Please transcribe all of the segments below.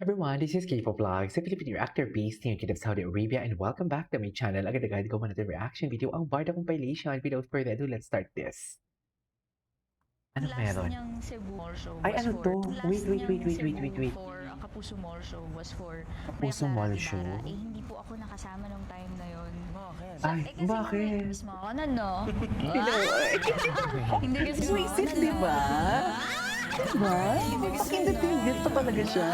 Everyone, this is K-pop Vlogs, a Filipino actor based in Kingdom, Saudi Arabia, and welcome back to my channel. Agad-agad gawa na the reaction video ang Barda compilation. Without further ado, let's start this. Anong Last meron? niyang Cebu Mall Show Ay, was ano for... to? Last Wait. niyang Cebu for Kapuso Mall Show was for Kapuso Maria Clara Mall Ibarra. Show? Eh, hindi po ako nakasama nung time na yun. Bakit? Ay, kasi bakit? mismo ako na, no? Hello! Hindi kasi Sweet, di ba? Diba? Pakindot pa talaga siya.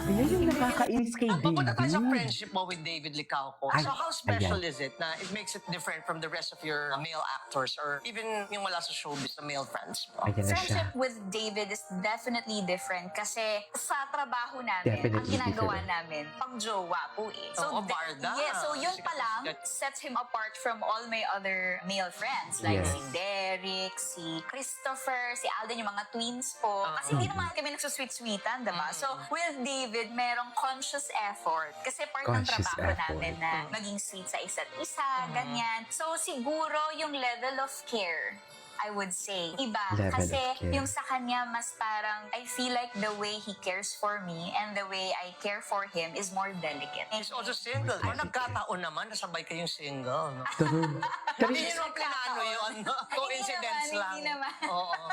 Ayan yung nakakainis kay Mapunta tayo sa David. friendship mo with David Licauco. Ay, So how special ayan. is it na it makes it different from the rest of your male actors or even yung wala sa showbiz na male friends mo? Ayan na siya. Friendship with David is definitely different kasi sa trabaho namin, Definitely ang ginagawa different. namin, pag-jowa po eh. Oo, barda. Yeah, so yun pa Sikat na lang sikat. sets him apart from all my other male friends. Like Yes. si Derek, si Christopher, si Alden, yung mga twins po. Kasi hindi naman kami nagsusweet-sweetan, diba? So with David, merong conscious effort. Kasi part ng Conscious trabaho effort. namin na maging sweet sa isa't isa, ganyan. So siguro yung level of care, I would say, iba. Level Kasi of care. yung sa kanya, mas parang, I feel like the way he cares for me and the way I care for him is more delicate. He's also single. Or nagkataon naman, nasabay kayong single. No? True. Hindi nyo plinano yun. No? Coincidence Hindi lang. naman. Oo.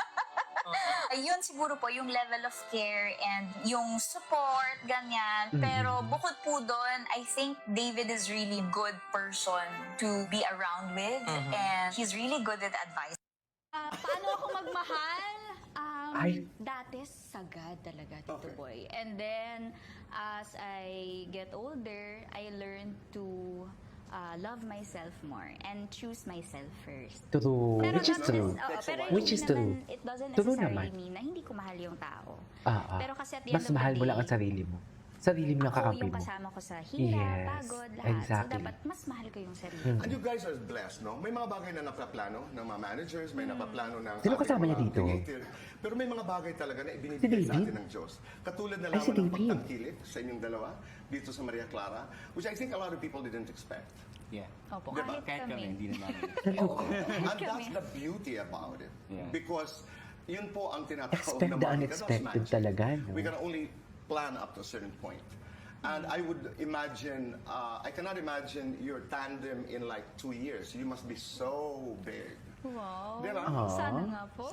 Ayun siguro po yung level of care and yung support, ganyan. Mm-hmm. Pero bukod po doon, I think David is really good person to be around with and he's really good with advice. Paano ako magmahal? Ay. Dati sagad talaga, Tito Boy. And then, as I get older, I learned to love myself more and choose myself first. True. Which is not true. pero Which hindi is true. naman, it doesn't True necessarily naman. mean na hindi ko mahal yung tao. Ah. Pero kasi at the Mas end of mahal the mo lang day, ang sarili mo. Sarili mo yung ako kakampi yung mo. kasama ko sa hirap, Yes, pagod, lahat. exactly. So dapat mas mahal ko yung sarili. And you guys are blessed, no? May mga bagay na napaplano ng mga managers, may napaplano ng Sino ating kasama niya mga dito? creative. Pero may mga bagay talaga na Si ibinibigay sa David? atin ng Diyos. Katulad na Ay, si lamang ng David. pagtangkilik sa inyong dalawa dito sa Maria Clara, which I think a lot of people didn't expect. Yeah. Opo, Diba? kahit kami. Hindi naman. And that's the beauty about it. Yeah. Because yun po ang tinatawag Expect na the magic. unexpected That's magic. talaga, no? We can only plan up to a certain point. And I would imagine, I cannot imagine your tandem in like 2 years. You must be so big. Wow. Diba? Sana nga po.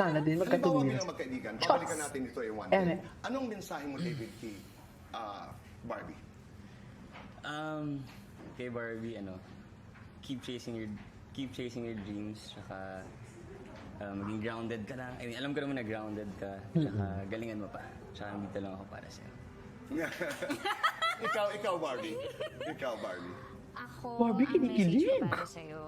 Sana din Halimbawa magkatuloy. bilang magkaibigan, babalikan natin ito one Eme. day. Anong mensahe mo, David, kay Barbie? Kay Barbie, keep chasing your dreams, tsaka maging grounded ka lang. I mean, alam ko naman na grounded ka, tsaka galingan mo pa. Tsaka dito lang ako para sa'yo. ikaw, Barbie. Ikaw, Barbie. Ako, Barbie, ang message kinikilig. ko para sa'yo,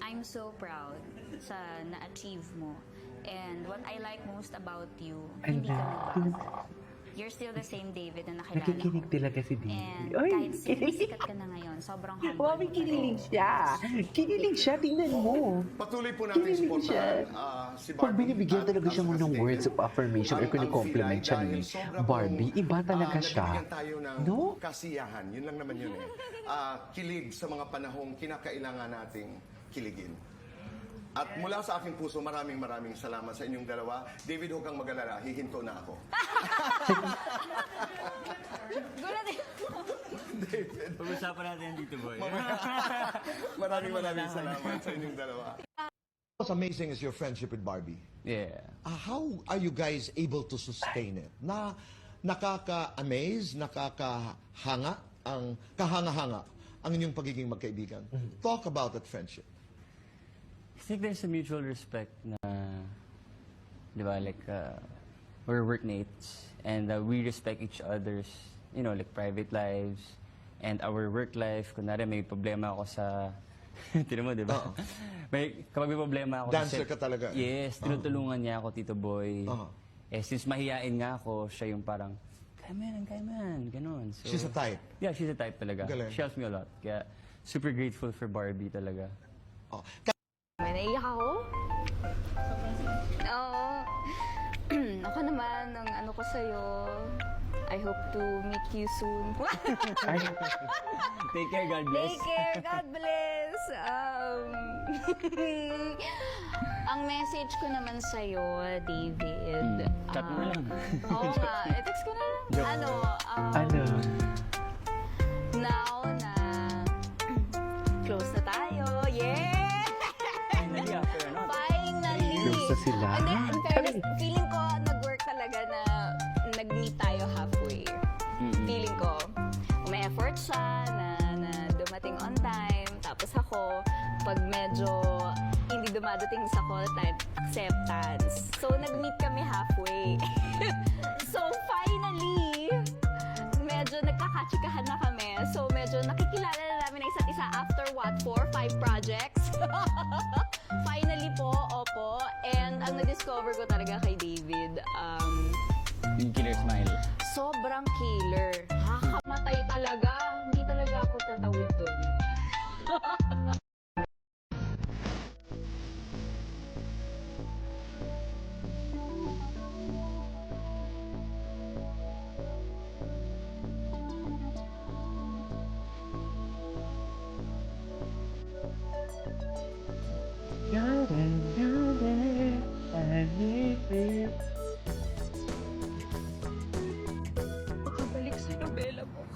I'm so proud sa na-achieve mo. And what I like most about you, hindi ka nagbago. You're still the same David na nakilala Nakikinig ko. talaga si David. And Ay, kahit sikat ka na ngayon, sobrang humble Wow, mo pa kinilig rin. siya. Kinilig siya, tingnan mo. Patuloy po natin Kinilig supportahan siya. si Pag Barbie. binibigyan at talaga siya mo saka si ng David. words of affirmation or kung-compliment siya ni Dahil sobra Barbie, pong, iba talaga siya. nabibigyan tayo ng No? kasiyahan. Yun lang naman yun eh. Kilig sa mga panahong kinakailangan nating kiligin. At mula sa aking puso, maraming salamat sa inyong dalawa. David, huwag kang mag-alala. Hihinto na ako. Gulat eh. David, Pag-usapan natin dito, boy. maraming salamat sa inyong dalawa. What's amazing is your friendship with Barbie. Yeah. How are you guys able to sustain it? Na nakaka-amaze, nakakahanga, ang kahanga-hanga ang inyong pagiging magkaibigan. Talk about that friendship. I think there's a mutual respect na, di ba, like, we're workmates and we respect each other's, like private lives and our work life. Kunwari may problema ako sa, tinan mo, di ba? Kapag may problema ako Dancer ka talaga. Yes, tinutulungan niya ako, Tito Boy. Since mahiyain nga ako, siya yung parang, kaya man, ganun. So, She's a type. Yeah, she's a type talaga. Galing. She helps me a lot. Kaya super grateful for Barbie talaga. Oh. May naiyak ako. Oo. Ako naman, ang ano ko sa'yo, I hope to meet you soon. Ay, Take care, God bless. Take care, God bless. Ang message ko naman sa'yo, David. Chat mo lang. Oo nga, text ko Ano, Ano? now na close na tayo. Yeah! Finally, after ano? Finally! Close na sila. And then, in fairness, feeling ko nag-work talaga na nag-meet tayo halfway. Feeling ko, may effort siya na dumating on time. Tapos ako, pag medyo hindi dumadating sa call time, acceptance. So, nag-meet kami halfway. So, finally, medyo nagkakatsikahan na kami. So, medyo nakikilala na namin ang isa't isa after what? 4-5 projects? Finally po, opo. And ang na-discover ko talaga kay David, Yung killer smile. sobrang killer. Nakakamatay talaga. Hindi talaga ako tatawid doon.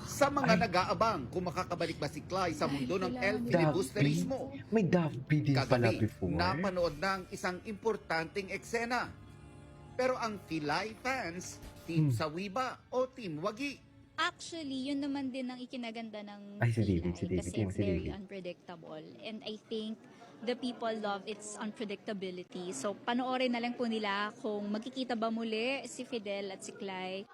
Sa mga nag-aabang kung makakabalik ba si Cly sa mundo ng El Filibusterismo, May Davby din pala kagabi before. napanood ng isang importanteng eksena. Pero ang Filay fans, Team Sawi ba o Team Wagi? Actually, yun naman din ang ikinaganda ng Ay, si Filay David, si David, kasi yun, it's si very David. unpredictable. And I think the people love its unpredictability. So, panoorin na lang po nila kung magkikita ba muli si Fidel at si Cly.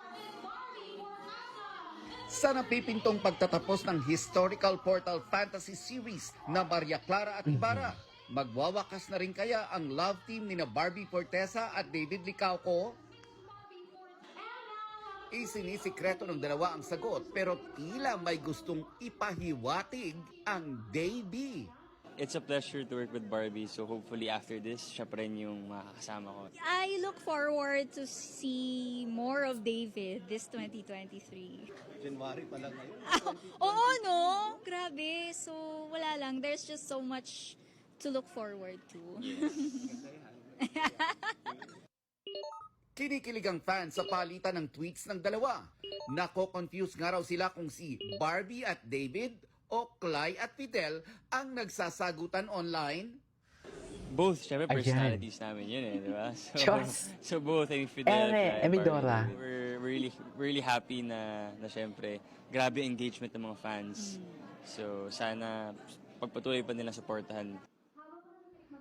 Sa napipintong pagtatapos ng historical portal fantasy series na Maria Clara at Ibarra, magwawakas na rin kaya ang love team ni na Barbie Fortesa at David Licauco? Isinisikreto ng dalawa ang sagot pero tila may gustong ipahiwatig ang Davey. It's a pleasure to work with Barbie, so hopefully after this, siya pa rin yung makakasama ko. I look forward to see more of David this 2023. January pa lang ngayon. Oo, no? Grabe. So, wala lang. There's just so much to look forward to. Kinikilig ang fans sa palitan ng tweets ng dalawa. Nako-confuse nga raw sila kung si Barbie at David o Cly at Fidel ang nagsasagutan online. Both, syempre, Ayan. personalities namin yun eh, di ba? So, Diyos! so both, I mean, Fidel, Cly, Emidora. Barbie, we're really happy na syempre, grabe engagement ng mga fans. So, sana pagpatuloy pa nilang supportahan.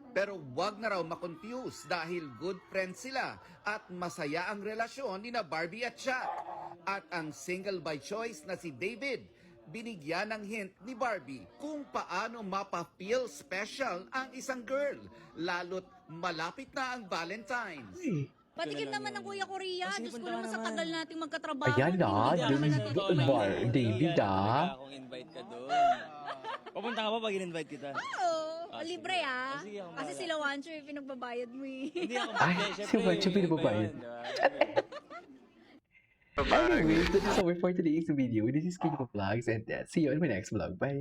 Pero wag na raw makonfuse dahil good friends sila at masaya ang relasyon ni na Barbie at Shaq. At ang single by choice na si David, binigyan ng hint ni Barbie kung paano mapa-feel special ang isang girl, lalo't malapit na ang Valentine's. Patikim naman ng Kuya Korea. Diyos ko naman sa tagal nating magkatrabaho. Ayan na, Hindi naman natin David Kung invite ka doon. Papunta ka ba pag in-invite kita? Oo, sige. libre ah. Sige, ako Kasi bahala. sila Wancho yung pinagbabayad mo eh. Hindi ako Ay, syempre, si Wancho iba pinagbabayad. yun, di ba? Anyway, this is all for today's video. This is King of Vlogs and see you in my next vlog. Bye!